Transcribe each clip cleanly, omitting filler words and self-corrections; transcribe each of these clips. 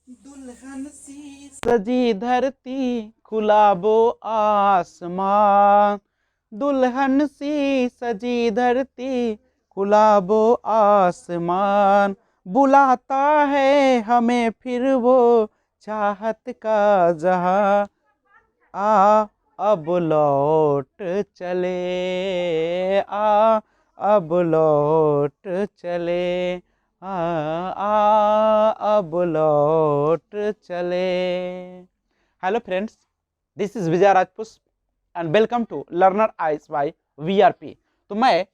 दुल्हन सी सजी धरती खुला वो आसमान, दुल्हन सी सजी धरती खुला वो आसमान, बुलाता है हमें फिर वो चाहत का जहां, आ अब लौट चले, आ अब लौट चले, अब लौट चले। Hello friends, this is Vijay Rajput and welcome to learner eyes by VRP. तो मैं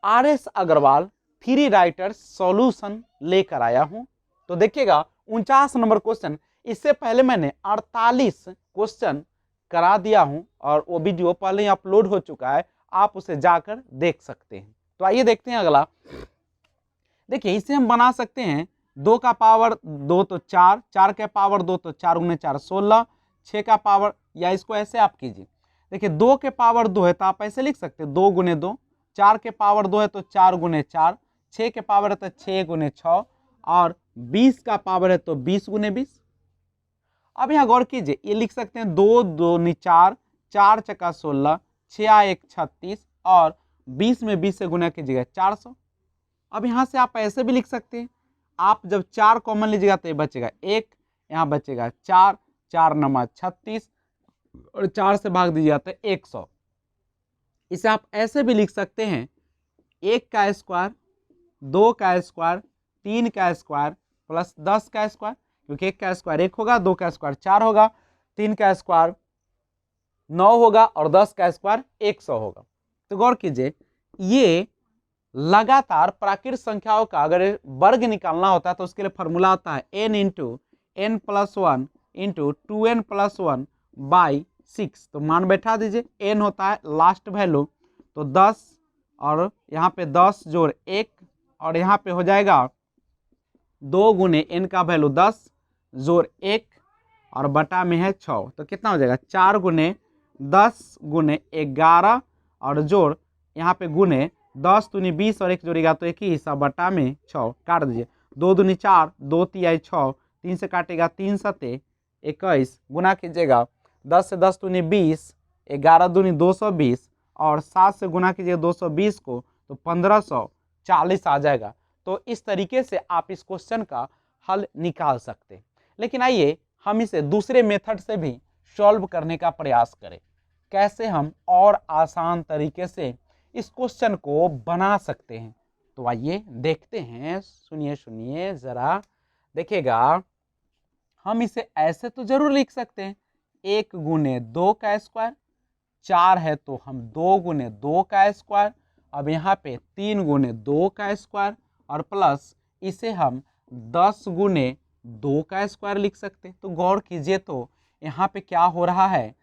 RS Agarwal three writer solution लेकर आया हूं। तो देखिएगा 49 नंबर क्वेश्चन, इससे पहले मैंने 48 क्वेश्चन करा दिया हूं और वो वीडियो पहले ही अपलोड हो चुका है, आप उसे जाकर देख सकते हैं। तो आइए देखते हैं अगला। देखिए इसे हम बना सकते हैं 2 का पावर 2 तो 4, 4 के पावर 2 तो 4 गुने 4 16, 6 का पावर, या इसको ऐसे आप कीजिए। देखिए 2 के पावर 2 है तो आप ऐसे लिख सकते हैं 2 गुने 2, 4 के पावर 2 है तो 4 गुने 4, 6 के पावर है तो 6 गुने 6, और 20 का पावर है तो 20 गुने 20। अब यहाँ गौर कीजिए, ये लिख सकते हैं 2 2 4, 4 चक्का 16, 6 1 36, और 20 में 20 से गुना कीजिएगा 400। अब यहाँ से आप ऐसे भी लिख सकते हैं, आप जब 4 कॉमन लीजिएगा तो ये बचेगा 1, यहाँ बचेगा 4, 4 नमा 36, और 4 से भाग दीजिएगा तो 100। इसे आप ऐसे भी लिख सकते हैं 1 का स्क्वायर, 2 का स्क्वायर, 3 का स्क्वायर प्लस 10 का स्क्वायर, क्योंकि 1 का स्क्वायर 1 होगा, 2 का स्क्वायर 4 होगा, 3 का स्क्वायर 9 होगा, और 10 का स्क्वायर 100 होगा। तो गौर कीजिए, ये लगातार प्राकृत संख्याओं का अगर वर्ग निकालना होता है तो उसके लिए फॉर्मूला आता है n into n plus 1 into 2n plus 1 by 6। तो मान बैठा दीजिए, n होता है लास्ट वैल्यू, तो 10, और यहाँ पे 10 जोड़ 1, और यहाँ पे हो जाएगा 2 गुने n का वैल्यू 10 जोड़ 1, और बटा में है 6, तो कितना हो जाएगा 4 गुने 10 गुने 11, और जोड़ यहाँ पे गुने 10 दूनी 20 और 1 जोड़ेगा तो 21, बटा में 6, काट दीजिए। 2 दूनी 4, 2 तिहाई 6, 3 से काटेगा 3 सते 21, गुना कीजिएगा 10 से 10 दूनी 20, 11 दूनी 220, और 7 से गुना कीजिएगा 220 को तो 1540 आ जाएगा। तो इस तरीके से आप इस क्वेश्चन का हल निकाल सकते हैं। लेकिन आइए हम इसे दूसरे मेथड से भी सॉल्व करने का प्रयास करें, कैसे हम और आसान तरीके से इस क्वेश्चन को बना सकते हैं। तो आइए देखते हैं, सुनिए सुनिए जरा, देखिएगा हम इसे ऐसे तो जरूर लिख सकते हैं 1 गुने 2 का स्क्वायर, 4 है तो हम 2 गुने 2 का स्क्वायर, अब यहाँ पे 3 गुने 2 का स्क्वायर, और प्लस इसे हम 10 गुने 2 का स्क्वायर लिख सकते हैं। तो गौर कीजिए, तो यहाँ पे क्या हो रहा है,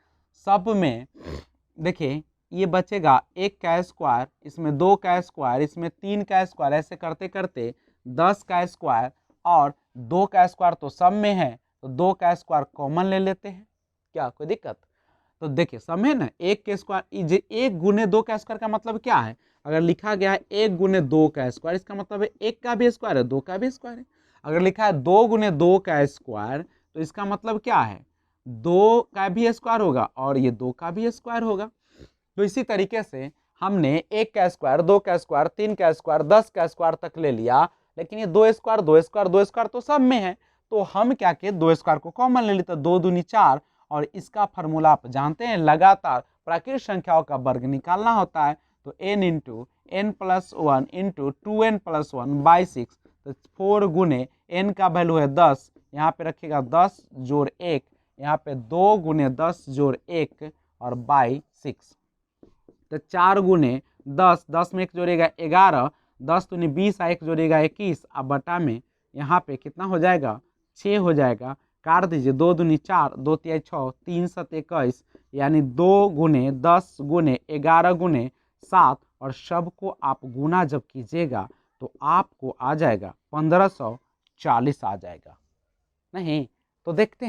सब में देखिए ये बचेगा 1 का स्क्वायर, इसमें 2 का स्क्वायर, इसमें 3 का स्क्वायर, ऐसे करते करते 10 का स्क्वायर और 2 का स्क्वायर तो सब में है, तो 2 का स्क्वायर कॉमन ले लेते हैं, क्या कोई दिक्कत। तो देखिए सब है ना, 1 के स्क्वायर, 1 गुने 2 का स्क्वायर का मतलब क्या है, अगर लिखा गया है 1 गुने 2 का स्क्वायर, इसका मतलब है 1 का भी स्क्वायर है, 2 का भी स्क्वायर है। अगर लिखा है 2 गुने 2 का स्क्वायर, तो इसका मतलब क्या है, 2 का भी स्क्वायर होगा और ये 2 का भी स्क्वायर होगा। तो इसी तरीके से हमने 1 का स्क्वायर, 2 का स्क्वायर, 3 का स्क्वायर, 10 का स्क्वायर तक ले लिया, लेकिन ये 2 स्क्वायर 2 स्क्वायर 2 स्क्वायर तो सब में है, तो हम क्या किए 2 स्क्वायर को कॉमन ले लेते, 2 दूनी 4, और इसका फॉर्मूला आप जानते हैं, लगातार प्राकृत संख्याओं का वर्ग निकालना होता है, तो n into n plus 1 into 2n plus 1 by 6, तो 4 गुने n का वैल्यू है 10, यहाँ पे रखिएगा 10 जोड़ 1, यहाँ पे 2 गुने 10 जोड़ 1 और बाई 6, तो 4 गुने 10, 10 में 1 जोड़ेगा 11, 10 दूनी 20, 1 जोड़ेगा 21, अब बटा में यहाँ पे कितना हो जाएगा 6 हो जाएगा, काट दीजिए, 2 दूनी 4, 2 तिहाई 6, 3 सत 21, यानी 2 गुने 10 गुने 11 गुने 7, और सबको आप गुना जब कीजिएगा तो आपको आ जाएगा 1540 आ जाएगा। नहीं तो देखते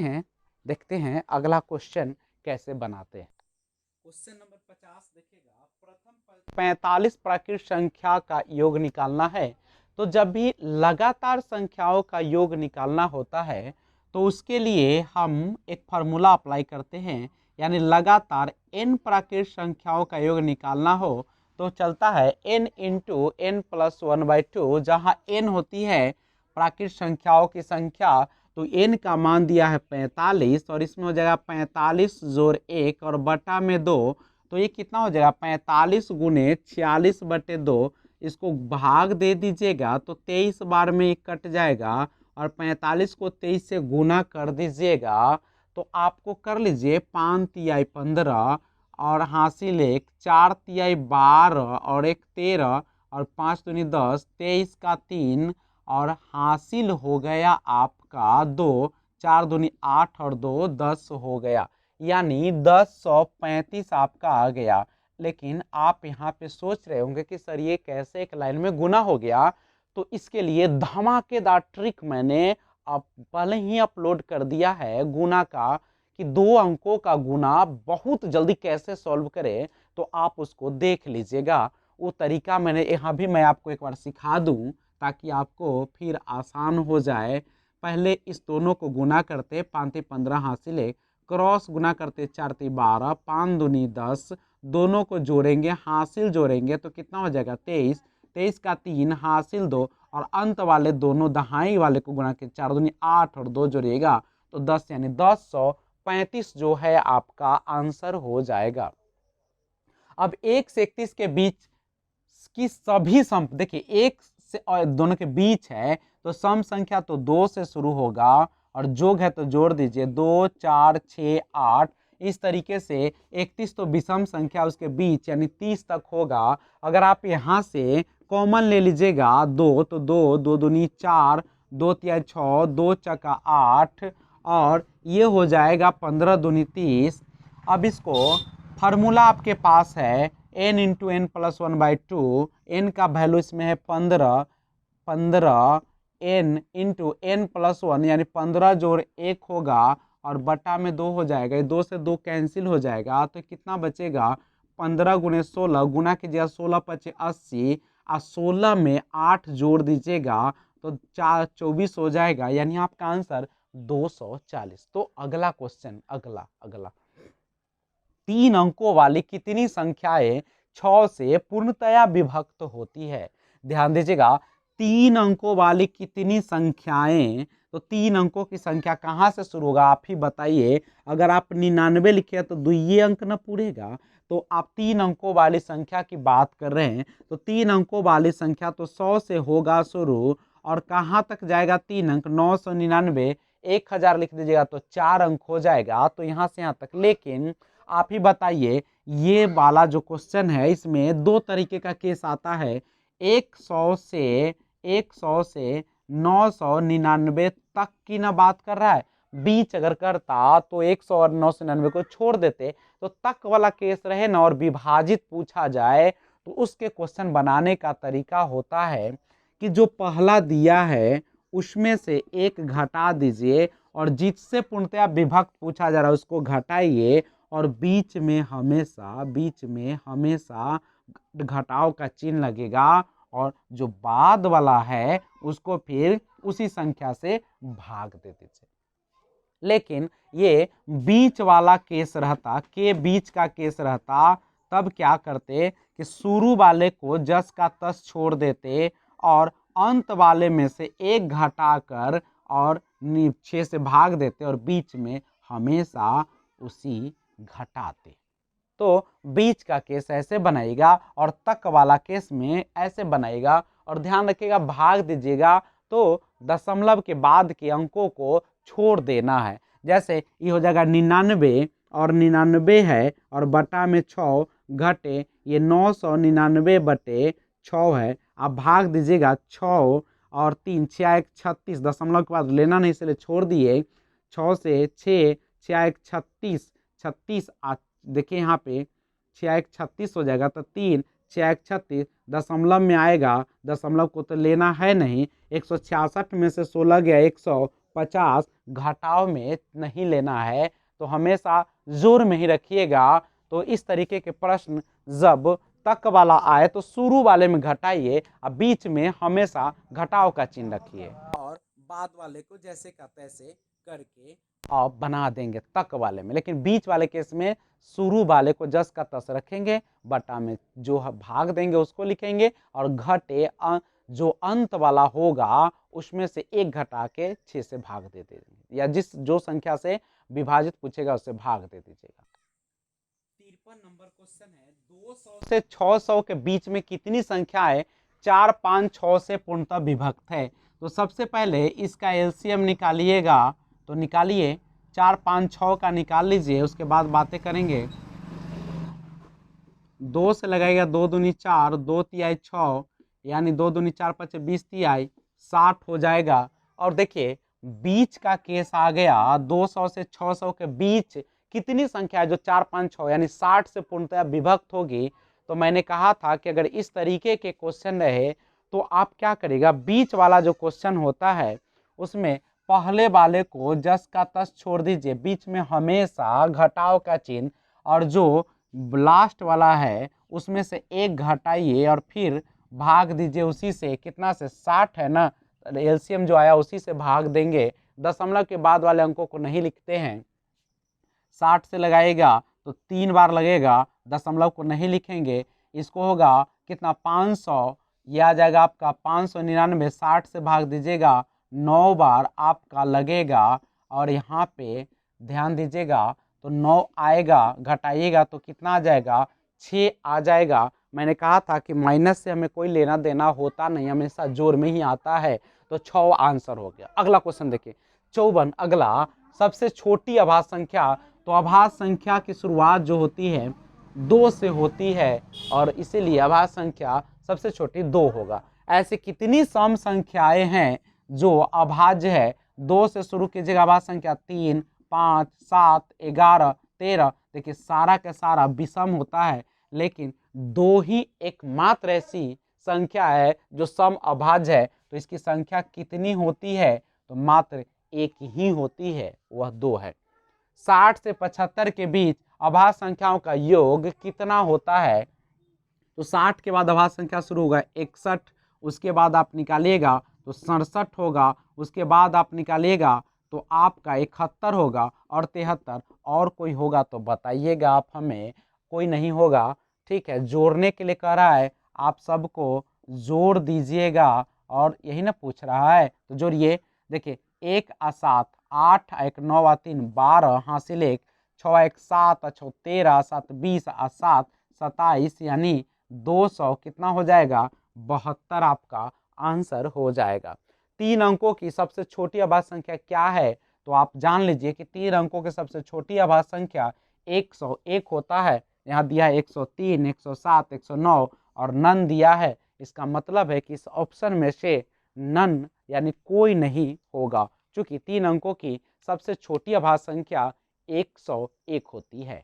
हैं अगला क्वेश्चन कैसे बनाते हैं। क्वेश्चन नंबर 50 देखिएगा, प्रथम 45 प्राकृत संख्या का योग निकालना है। तो जब भी लगातार संख्याओं का योग निकालना होता है तो उसके लिए हम एक फार्मूला अप्लाई करते हैं, यानी लगातार n प्राकृत संख्याओं का योग निकालना हो तो चलता है n इंटू एन प्लस 1/2, जहाँ n होती है प्राकृत संख्याओं की संख्या, तो n का मान दिया है 45 और इसमें हो जाएगा 45 जोड़ 1 और बटा में 2, तो ये कितना हो जाएगा 45 गुने 46/2, इसको भाग दे दीजिएगा तो 23 बार में ये कट जाएगा और 45 को 23 से गुना कर दीजिएगा तो आपको कर लीजिए 5 तिहाई 15 और हासिल 1, 4 तिहाई 12 और 1 13 और 5 दूनी 10, 23 का 3 और हासिल हो गया आपका 2, 4 दूनी 8 और 2 10 हो गया, यानी 1035 आपका आ गया। लेकिन आप यहाँ पे सोच रहे होंगे कि सर ये कैसे एक लाइन में गुना हो गया, तो इसके लिए धमाकेदार ट्रिक मैंने अब पहले ही अपलोड कर दिया है गुना का, कि 2 अंकों का गुना बहुत जल्दी कैसे सॉल्व करें, तो आप उसको देख लीजिएगा। वो तरीका मैंने यहाँ भी मैं आपको एक बार सिखा दूं ताकि आपको फिर आसान हो जाए। पहले इस दोनों को गुना करते 5 × 15 हासिल 1, क्रॉस गुना करते 4 × 12, 5 दूनी 10, दोनों को जोड़ेंगे हासिल जोड़ेंगे तो कितना हो जाएगा 23, 23 का 3 हासिल 2 और अंत वाले दोनों दहाई वाले को गुणा के 4 दूनी 8 और 2 जोड़िएगा तो 10, यानी 1035 जो है आपका आंसर हो जाएगा। अब 1 से 31 के बीच की सभी सम, देखिए 1 से और दोनों के बीच है तो सम संख्या तो 2 से शुरू होगा और जोग है तो जोड़ दीजिए 2, 4, 6, 8, इस तरीके से 31 तो विषम संख्या उसके बीच यानी 30 तक होगा। अगर आप यहाँ से कॉमन ले लीजिएगा 2 तो 2, 2 दूनी 4, 2 तिहाई 6, 2 चका 8 और ये हो जाएगा 15 दूनी 30। अब इसको फार्मूला आपके पास है n into n plus 1/2, n का वैल्यू इसमें है 15, 15 n इंटू एन प्लस 1 यानी 15 जोड़ 1 होगा और बटा में 2 हो जाएगा, ये 2 से 2 कैंसिल हो जाएगा तो कितना बचेगा 15 गुने 16 गुना कीजिएगा 16 × 5 = 80 और 16 में 8 जोड़ दीजिएगा तो 24 हो जाएगा, यानी आपका आंसर 240। तो अगला क्वेश्चन, अगला 3 अंकों वाली कितनी संख्याएं 6 से पूर्णतया विभक्त होती है? ध्यान दीजिएगा, 3 अंकों वाली कितनी संख्याएं, तो 3 अंकों की संख्या कहां से शुरू होगा आप ही बताइए। अगर आप 99 लिखे तो 2 अंक न पूरेगा, तो आप 3 अंकों वाली संख्या की बात कर रहे हैं तो 3 अंकों वाली संख्या तो 100 से होगा शुरू और कहां तक जाएगा 3 अंक 999, 1000 लिख दीजिएगा तो 4 अंक हो जाएगा, तो यहां से यहां तक। लेकिन आप ही बताइए, ये वाला जो क्वेश्चन है इसमें 2 तरीके का केस आता है, 100 से 999 तक की ना बात कर रहा है, बीच अगर करता तो 100 और 999 को छोड़ देते तो तक वाला केस रहे ना और विभाजित पूछा जाए तो उसके क्वेश्चन बनाने का तरीका होता है कि जो पहला दिया है उसमें से एक घटा दीजिए और जिससे पूर्णतया विभक्त पूछा जा रहा है उसको घटाइए और बीच में हमेशा घटाव का चिन्ह लगेगा और जो बाद वाला है उसको फिर उसी संख्या से भाग दे दीजिए। लेकिन ये बीच वाला केस रहता, के बीच का केस रहता, तब क्या करते कि शुरू वाले को जस का तस छोड़ देते और अंत वाले में से एक घटाकर और 6 से भाग देते और बीच में हमेशा उसी घटाते। तो बीच का केस ऐसे बनाएगा और तक वाला केस में ऐसे बनाएगा और ध्यान रखिएगा भाग दीजिएगा तो दशमलव के बाद के अंकों को छोड़ देना है। जैसे ये हो जाएगा 99 और 99 है और बटा में 6 घटे, ये 999/6 है, आप भाग दीजिएगा 6 और 3 6 1 36, दशमलव के बाद लेना नहीं इसलिए छोड़ दिए, 6 से 6 6 1 36, 36 देखिए यहाँ पे 6 1 36 हो जाएगा तो 3 6 1 36 दशमलव में आएगा, दशमलव को तो लेना है नहीं, 166 में से 16 गया 150, घटाव में नहीं लेना है तो हमेशा जोर में ही रखिएगा। तो इस तरीके के प्रश्न जब तक वाला आए तो शुरू वाले में घटाइए और बीच में हमेशा घटाव का चिन्ह रखिए और बाद वाले को जैसे का तैसे करके आप बना देंगे तक वाले में, लेकिन बीच वाले केस में शुरू वाले को जस का तस रखेंगे, बटा में जो भाग देंगे उसको लिखेंगे, और घटे जो अंत वाला होगा उसमें से एक घटा के 6 से भाग दे देंगे, या जो संख्या से विभाजित पूछेगा उससे भाग दे दीजिएगा। 53 नंबर क्वेश्चन है, 200 से 600 के बीच में कितनी संख्याएं 4, 5, 6 से पूर्णतः विभक्त है? तो सबसे पहले इसका एलसीएम निकालिएगा, तो निकालिए 4, 5, 6 का निकाल लीजिए, उसके बाद बातें करेंगे। 2 से लगाएगा 2 दूनी 4, 2 तिहाई 6, यानी 2 दूनी 4, 5 20 तिहाई 60 हो जाएगा। और देखिए बीच का केस आ गया, 200 से 600 के बीच कितनी संख्या है जो 4, 5, 6 यानी 60 से पूर्णतः विभक्त होगी? तो मैंने कहा था कि अगर इस तरीके के क्वेश्चन रहे तो आप क्या करेगा, बीच वाला जो क्वेश्चन होता है उसमें पहले वाले को जस का तस छोड़ दीजिए, बीच में हमेशा घटाव का चिन्ह, और जो लास्ट वाला है उसमें से एक घटाइए और फिर भाग दीजिए उसी से, कितना से 60 है ना, एलसीएम जो आया उसी से भाग देंगे। दशमलव के बाद वाले अंकों को नहीं लिखते हैं। 60 से लगाएगा तो 3 बार लगेगा, दशमलव को नहीं लिखेंगे। इसको होगा कितना 500, यह आ जाएगा आपका 599, 60 से भाग दीजिएगा 9 बार आपका लगेगा, और यहाँ पे ध्यान दीजिएगा तो 9 आएगा, घटाइएगा तो कितना आ जाएगा 6 आ जाएगा। मैंने कहा था कि माइनस से हमें कोई लेना देना होता नहीं, हमेशा जोर में ही आता है, तो 6 आंसर हो गया। अगला क्वेश्चन देखिए 54, अगला सबसे छोटी अभाज्य संख्या। तो अभाज्य संख्या की शुरुआत जो होती है 2 से होती है, और इसीलिए अभाज्य संख्या सबसे छोटी 2 होगा। ऐसे कितनी सम संख्याएं हैं जो अभाज्य है? 2 से शुरू कीजिएगा अभाज्य संख्या 3, 5, 7, 11, 13। देखिए सारा का सारा विषम होता है, लेकिन 2 ही एकमात्र ऐसी संख्या है जो सम अभाज्य है। तो इसकी संख्या कितनी होती है? तो मात्र एक ही होती है, वह 2 है। 60 से 75 के बीच अभाज्य संख्याओं का योग कितना होता है? तो 60 के बाद अभाज्य संख्या शुरू होगा 61, उसके बाद आप निकालिएगा तो 67 होगा, उसके बाद आप निकालिएगा तो आपका 71 होगा, और 73, और कोई होगा तो बताइएगा आप हमें। कोई नहीं होगा, ठीक है, जोड़ने के लिए कह रहा है, आप सबको जोड़ दीजिएगा, और यही ना पूछ रहा है, तो जोड़िए। देखिए 1 आ 7, 8 आ 1 9 आ 3 12, हासिल 1, 6 आ 1 7 आ 6 13, 7 20 आ 7 27, यानी 200 कितना हो जाएगा 72 आपका आंसर हो जाएगा। 3 अंकों की सबसे छोटी अभाज्य संख्या क्या है? तो आप जान लीजिए कि 3 अंकों की सबसे छोटी अभाज्य संख्या 101 होता है। यहाँ दिया है 103, 107, 109 और नन दिया है। इसका मतलब है कि इस ऑप्शन में से नन यानी कोई नहीं होगा, क्योंकि 3 अंकों की सबसे छोटी अभाज्य संख्या 101 होती है।